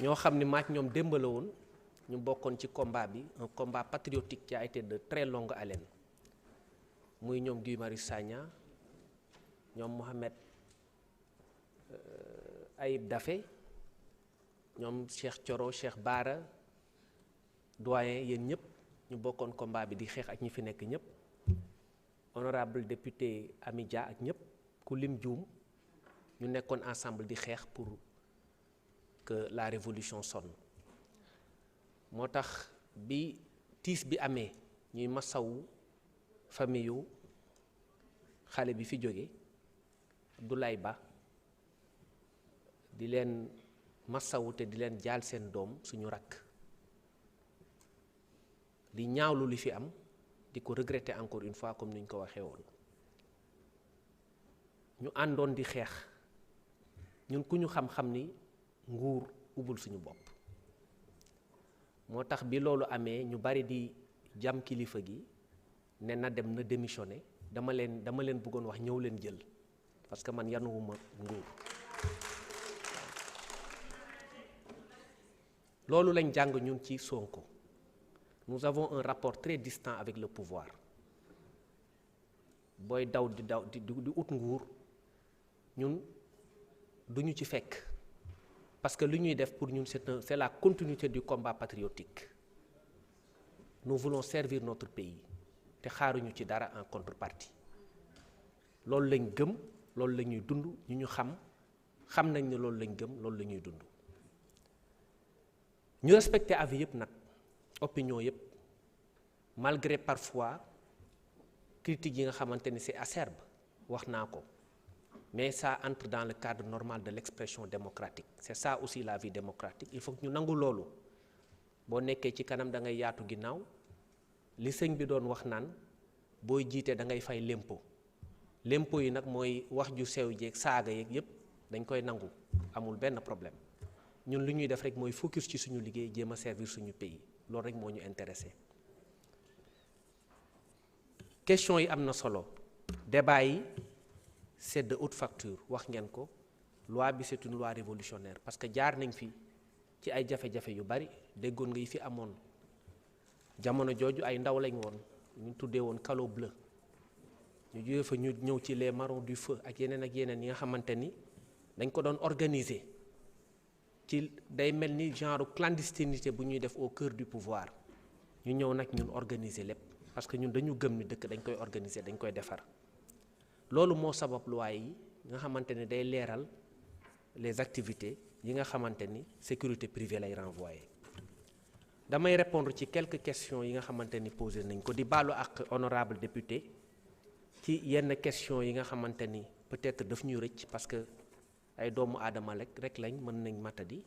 ñoo xam ni maak ñoom démb la woon ñu bokkoon ci combat bi, un combat patriotique qui a été de très longue haleine muy ñoom Guy Marius Sagna, ñoom Mohamed Ayib Daffé, ñoom Cheikh Thioro, Cheikh Bara doyen, yéen ñëpp ñu bokkoon combat bi di xeex ak ñi fi nekk ñëpp, honorable député Ami Dia ak ñëpp ku lim juum, ñu nekkoon ensemble di xeex pour que la révolution sonne. moo tax bi tiis bi amee ñuy masawu famille yu xale bi fi jóge Abdoulaye Ba, di leen masawu te di leen jaal seen doom suñu rakk, di ñaawlu li fi am, di ko regretter encore une fois comme ni ñu ko waxee woon. ñu àndoon di xeex, ñun ku ñu xam-xam ni nguur ubul suñu bopp. moo tax bi loolu amee ñu bari di jam kilifa gi ne na dem na démissionner, dama leen bëggoon wax ñëw leen jël, parce que man yanuwuma nguur. loolu lañ jàng ñun ci Sonko. Nous avons un rapport très distant avec le pouvoir. booy daw di ut nguur ñun duñu ci fekk, parce que li ñuy def pour ñun c'est la continuité du combat patriotique. Nous voulons servir notre pays te xaaruñu ci dara en contrepartie. loolu lañ gëm, loolu la ñuy dund, ñu xam nañ ne loolu lañ gëm, loolu la ñuy dund. ñu respecter avis yëpp nag, opinion yëpp, malgré parfois critiques yi nga xamante ni c'est acerbe, wax naa ko, mais ça entre dans le cadre normal de l'expression démocratique. C'est ça aussi la vie démocratique. Il faut que ñu nangu loolu. boo nekkee ci kanam da ngay yaatu ginnaaw, li sëñ bi doon wax naan booy jiite da ngay fay lempo. lempo yi nag mooy wax ju sew jeeg saaga yeeg yëpp dañ koy nangu, amul benn problème. ñun li ñuy def rek mooy focus ci suñu liggéey, jéem a servir suñu pays, loolu rek moo ñu intéressé. question yi am na solo, débat yi c'est de haute facture, wax ngeen ko. loi bi c'est une loi révolutionnaire, parce que jaar nañ fi ci ay jafe-jafe yu bari. déggoon nga yi fi amoon jamono jooju ay ndaw lañ woon, ñu tuddee woon calo bleu, ñu jógee fa ñu ñëw ci les marrons du feu ak yeneen yi nga xamante ni dañ ko doon organiser ci day mel ni genre clandestinité bu ñuy def au cœur du pouvoir. ñu ñëw nag ñun organiser lépp, parce que ñun dañu gëm ni dëkk dañ koy organiser, dañ koy defar. loolu moo sabab loi yi nga xamante ni day leeral les activités yi nga xamante ni sécurité privée lay renvoyer. damay répondre ci quelques questions yi nga xamante ni posé nañ ko, di baalu ak honorable député ci yenn questions yi nga xamante ni peut-être daf ñuy rëcc, parce que ay doomu aadama rek lañ, mën nañ matadi,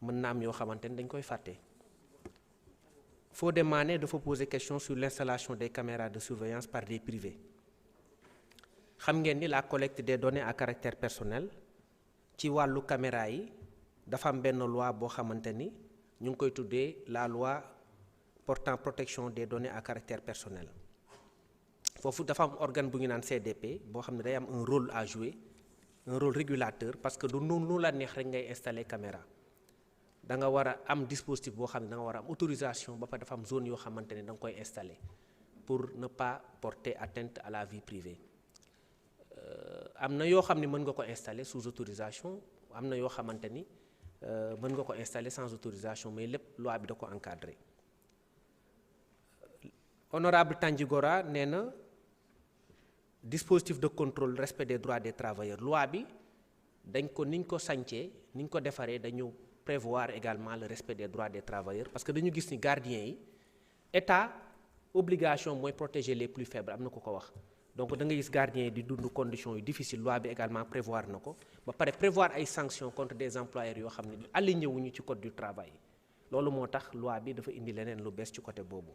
mën na am yoo xamante ni dañ koy fàtte. Fodé Mané dafa poser question sur l'installation des caméras de surveillance par des privés. xam ngeen ni la collecte des données à caractère personnel ci wàllu caméra yi dafa am benn loi boo xamante ni ñu ngi koy tuddee la loi portant protection des données à caractère personnel. foofu dafa am organe bu ñu naan CDP boo xam ne day am un rôle à jouer, un rôle régulateur, parce que du nu la neex rek ngay installer caméra. da nga war a am dispositif boo xam ne da nga war a am autorisation, ba pare dafa am zone yoo xamante ne da nga koy installer pour ne pas porter atteinte à la vie privée. am na yoo xam ne mën nga ko installer sous autorisation, am na yoo xamante ni mën nga ko installer sans autorisation, mais lépp loi bi da ko encadrer. Honorable Tandjigora nee na dispositif de contrôle respect des droits des travailleurs, loi bi dañ ko niñ ko sancee niñ ko defaree dañu prévoir également le respect des droits des travailleurs, parce que dañu gis ni gardiens yi état obligation mooy protéger les plus faibles, am na ko ko wax. donc da nga gis gardien yi di dund conditions yu difficile, loi bi également prévoir na ko, ba pare prévoir ay sanctions contre des employeurs yoo xam ne aligné wuñu ci code du travail. loolu moo tax loi bi dafa indi leneen lu bees ci côté boobu.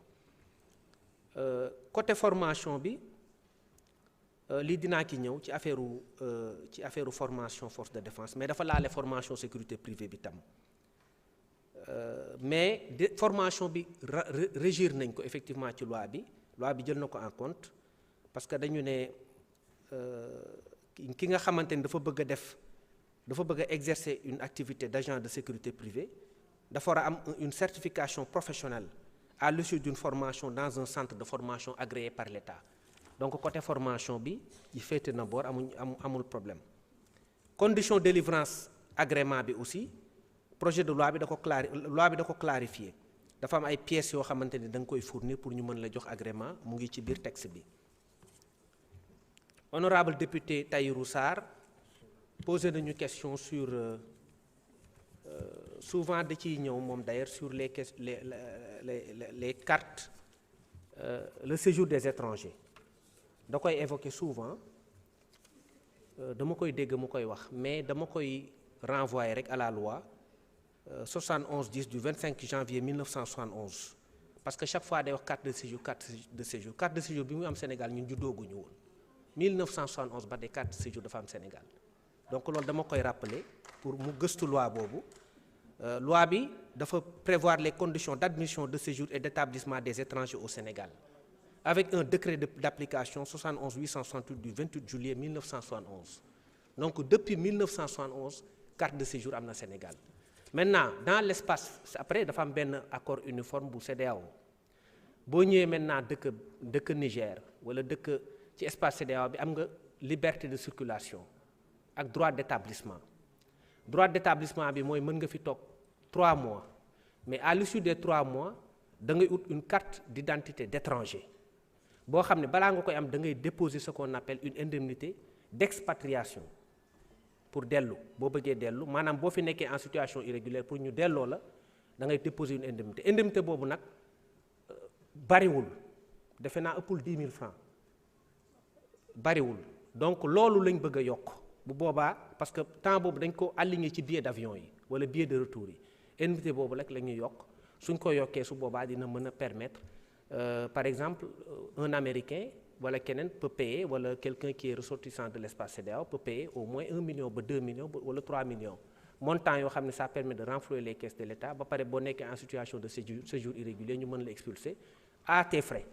Côté formation bi lii dinaa ki ñëw ci affaire formation force de défense, mais dafa laale formation sécurité privée bi tam. mais formation bi régir nañ ko effectivement ci loi bi jël na ko en compte, parce que dañu ne ki nga xamante ni dafa bëgg a def dafa bëgg a exercer une activité d'agent de sécurité privée dafa war a am une certification professionnelle à l'issue d'une formation dans un centre de formation agréé par l'État donc côté formation bi yi féete na boor amul problème. Condition de délivrance agrément bi aussi projet de loi bi da ko clarifier dafa am ay pièces yoo xamante ni da nga koy fournir pour ñu mën la jox agrément mu ngi ci biir texte bi. Honorable député Tahirou Sarr posé nañu question sur souvent da ciy ñëw moom d'ailleurs sur les cartes le séjour des étrangers da koy évoquer souvent dama koy dégg mu koy wax mais dama koy renvoyer rek à la loi 71-10 du 25 janvier 1971 parce que chaque fois day wax carte de séjour bi mu am Sénégal ñun juddooguñu woon 1971 ba des cartes de séjour dafa am Sénégal donc loolu dama koy rappeler pour mu gëstu loi boobu loi bi dafa prévoir les conditions d'admission de séjour et d'établissement des étrangers au Sénégal avec un décret d'application 71-868 du 28 juillet 1971 donc depuis 1971 carte de séjour am na Sénégal. Maintenant dans l'espace après dafa am benn accord uniforme bu CEDEAO boo ñëwee maintenant dëkk Niger wala dëkk ci espace CEDEAO bi am nga liberté de circulation ak droit d'établissement bi mooy mën nga fi toog 3 mois mais à l'issue des 3 mois da ngay ut une carte d'identité d'étranger boo xam ne balaa nga koy am da ngay déposer ce qu'on appelle une indemnité d'expatriation pour dellu boo bëggee dellu maanaam boo fi nekkee en situation irrégulière pour ñu delloo la da ngay déposer une indemnité boobu nag bariwul defe naa ëppul 10 000 francs bariwul donc loolu lañ bëgg a yokk bu boobaa parce que temps boobu dañ ko aligné ci billet d'avion yi wala billet de retour yi indemnité boobu rek la ñuy yokk suñ ko yokkee su boobaa dina mën a permettre par exemple un Américain wala keneen peut payer wala quelqu'un qui est ressortissant de l'espace CEDEAO peut payer au moins 1 million ba 2 millions wala 3 millions montant yoo xam ne ça permet de renflouer les caisses de l'État ba pare boo nekkee en situation de séjour irrégulier ñu mën la expulser à tes frais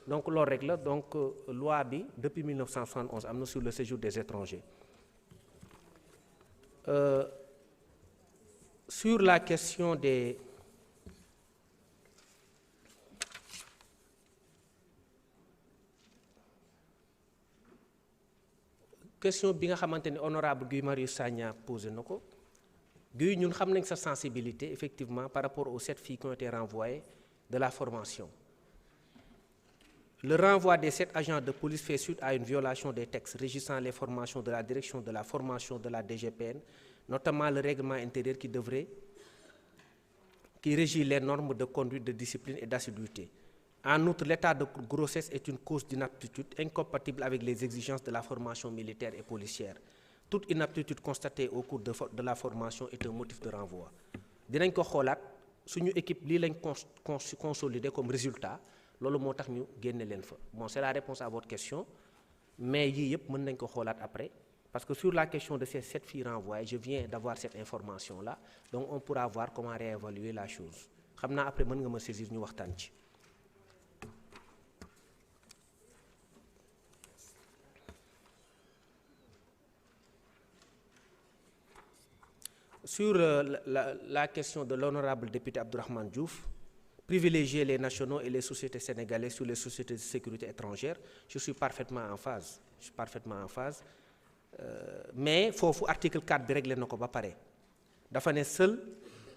donc loolu rek la donc loi bi depuis 1971 am na sur le séjour des étrangers. Sur la question des question bi nga xamante ni honorable Guy Marius Sagna posé na ko Guy ñun xam nañ sa sensibilité effectivement par rapport aux 7 filles qui ont été renvoyées de la formation. Le renvoi des 7 agents de police fait suite à une violation des textes régissant les formations de la direction de la formation de la DGPN, notamment le règlement intérieur qui régit les normes de conduite, de discipline et d'assiduité. En outre, l'état de grossesse est une cause d'inaptitude incompatible avec les exigences de la formation militaire et policière. Toute inaptitude constatée au cours de la formation est un motif de renvoi. Dinañ ko xoolaat suñu équipe lii lañ consolider comme résultat loolu moo tax ñu génne leen fa bon c'est la réponse à votre question mais yii yëpp mën nañ ko xoolaat après parce que sur la question de ces 7 filles renvoyées je viens d'avoir cette information là donc on pourra voir comment réévaluer la chose xam naa après mën nga ma saisir ñu waxtaan ci. Sur la question de l'honorable député Abdourahmane Diouf, privilégier les nationaux et les sociétés sénégalaises sur les sociétés de sécurité étrangères, je suis parfaitement en phase. Mais foofu article 4 bi réglé na ko ba pare dafa ne seuls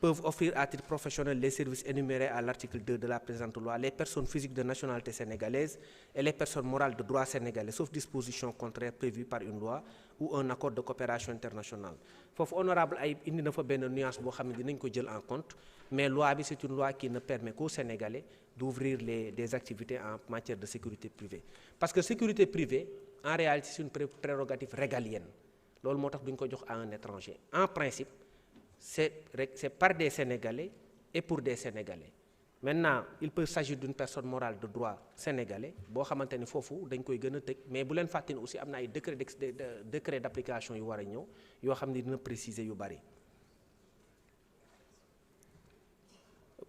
peuvent offrir à titre professionnel les services énumérés à l'article 2 de la présente loi les personnes physiques de nationalité sénégalaise et les personnes morales de droit sénégalais sauf disposition contraire prévue par une loi ou un accord de coopération internationale foofu honorable ay indi na fa benn nuance boo xam ne dinañ ko jël en compte mais loi bi c'est une loi qui ne permet qu'aux Sénégalais d'ouvrir des activités en matière de sécurité privée parce que sécurité privée en réalité c'est une prérogative régalienne loolu moo tax duñ ko jox à un étranger en principe c'est par des Sénégalais et pour des Sénégalais maintenant il peut s'agir d'une personne morale de droit sénégalais boo xamante ni foofu dañ koy gën a tëj mais bu leen fàtte aussi am na ay décret d'application yu war a ñëw yoo xam ne dina préciser yu bari.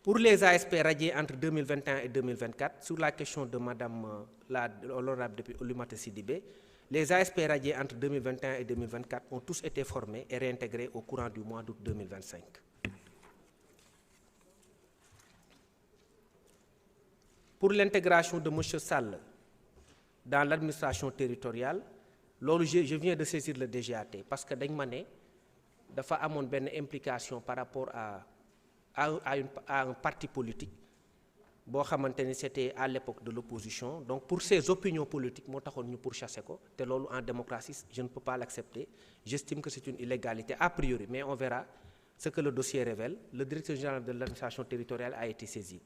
Pour les ASP radiés entre 2021 et 2024 sur la question de madame l'honorable députée Oulimata Sidibé Les ASP radiés entre 2021 et 2024 ont tous été formés et réintégrés au courant du mois d'août 2025. Pour l'intégration de M. Sall dans l'administration territoriale, je viens de saisir le DGAT parce que dañ ma ne dafa amoon benn implication par rapport à un parti politique boo xamante ni c'était à l'époque de l'opposition. Donc pour ses opinions politiques moo taxoon ñu pourchasser ko te loolu en démocratie je ne peux pas l'accepter. J'estime que c'est une illégalité a priori, mais on verra ce que le dossier révèle. Le directeur général de l'administration territoriale a été saisi.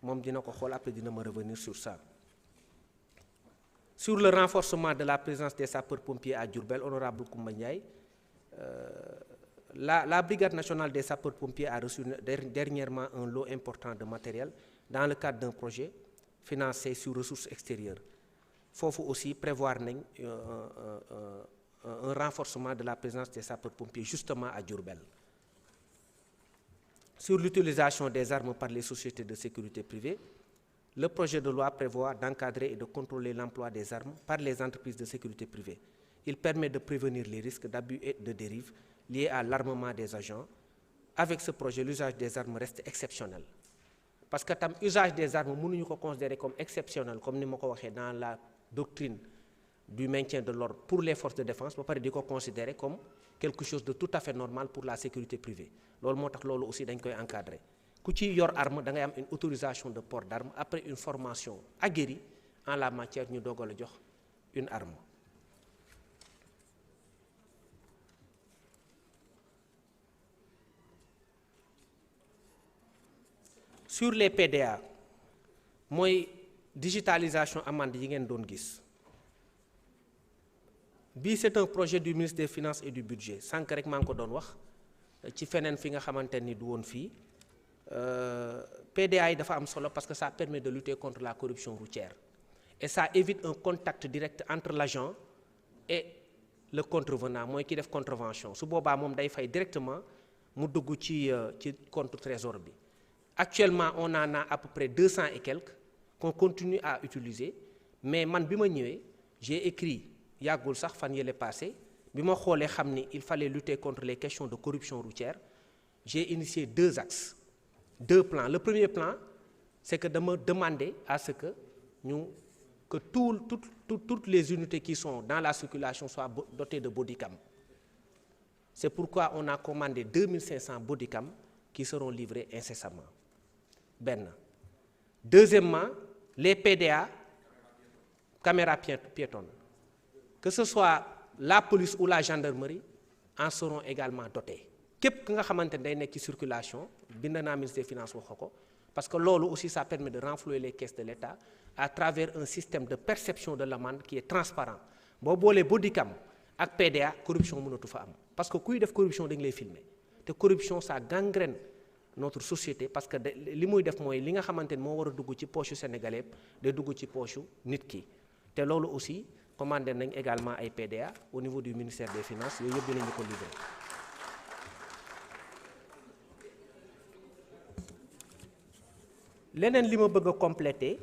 Moom dina ko xool après dina ma revenir sur ça. Sur le renforcement de la présence des sapeurs-pompiers à Diourbel, honorable Koumba Ndiaye, la brigade nationale des sapeurs-pompiers a reçu dernièrement un lot important de matériel dans le cadre d'un projet financé sur ressources extérieures. Foofu aussi prévoir nañ un renforcement de la présence des sapeurs-pompiers justement à Diourbel. Sur l'utilisation des armes par les sociétés de sécurité privée, le projet de loi prévoit d'encadrer et de contrôler l'emploi des armes par les entreprises de sécurité privée. Il permet de prévenir les risques d'abus et de dérive liés à l'armement des agents. Avec ce projet, l'usage des armes reste exceptionnel. Parce que tam usage des armes mënuñu ko considérer comme exceptionnel comme ni ma ko waxee dans la doctrine du maintien de l'ordre pour les forces de défense ba pare di ko considérer comme quelque chose de tout à fait normal pour la sécurité privée. Loolu moo tax loolu aussi dañ koy encadrer. Ku ci yor arme da ngay am une autorisation de port d'arme après une formation aguerrie en la matière ñu doog a la jox une arme. Sur les PDA mooy digitalisation amende yi ngeen doon gis bii c'est un projet du ministre des Finances et du Budget sànq rek maa ngi ko doon wax ci feneen fi nga xamante ni du woon fii PDA yi dafa am solo parce que ça permet de lutter contre la corruption routière et ça évite un contact direct entre l'agent et le contrevenant mooy ki def contravention su boobaa moom day fay directement mu dugg ci compte trésor bi. Actuellement on en a à peu près 200 et quelques qu'on continue à utiliser mais man bi ma ñëwee j'ai écrit yàggul sax fan yële passé bi ma xoolee xam ni il fallait lutter contre les questions de corruption routière. J'ai initié 2 axes, 2 plans. Le premier plan, c'est que de me demander à ce que toutes les unités qui sont dans la circulation soient dotées de bodycam. C'est pourquoi on a commandé 2500 bodycam qui seront livrés incessamment. Ben. Deuxièmement, les PDA, caméras piétonnes, que ce soit la police ou la gendarmerie, en seront également dotés. Képp ki nga xamante ne day nekk ci circulation bind naa ministre des Finances wax ko parce que loolu aussi ça permet de renflouer les caisses de l'État à travers un système de perception de l'amende qui est transparent boo boolee bodycam ak PDA corruption mënatu fa am parce que kuy def corruption dañ lay filmer te corruption ça gangrène notre société parce que li muy def mooy li nga xamante ne moo war a dugg ci poche sénégalais day dugg ci poche nit ki te loolu aussi commandé nañ également ay PDA au niveau du ministère des Finances yooyu yëpp dinañu ko livrer. Leneen li ma bëgg a compléter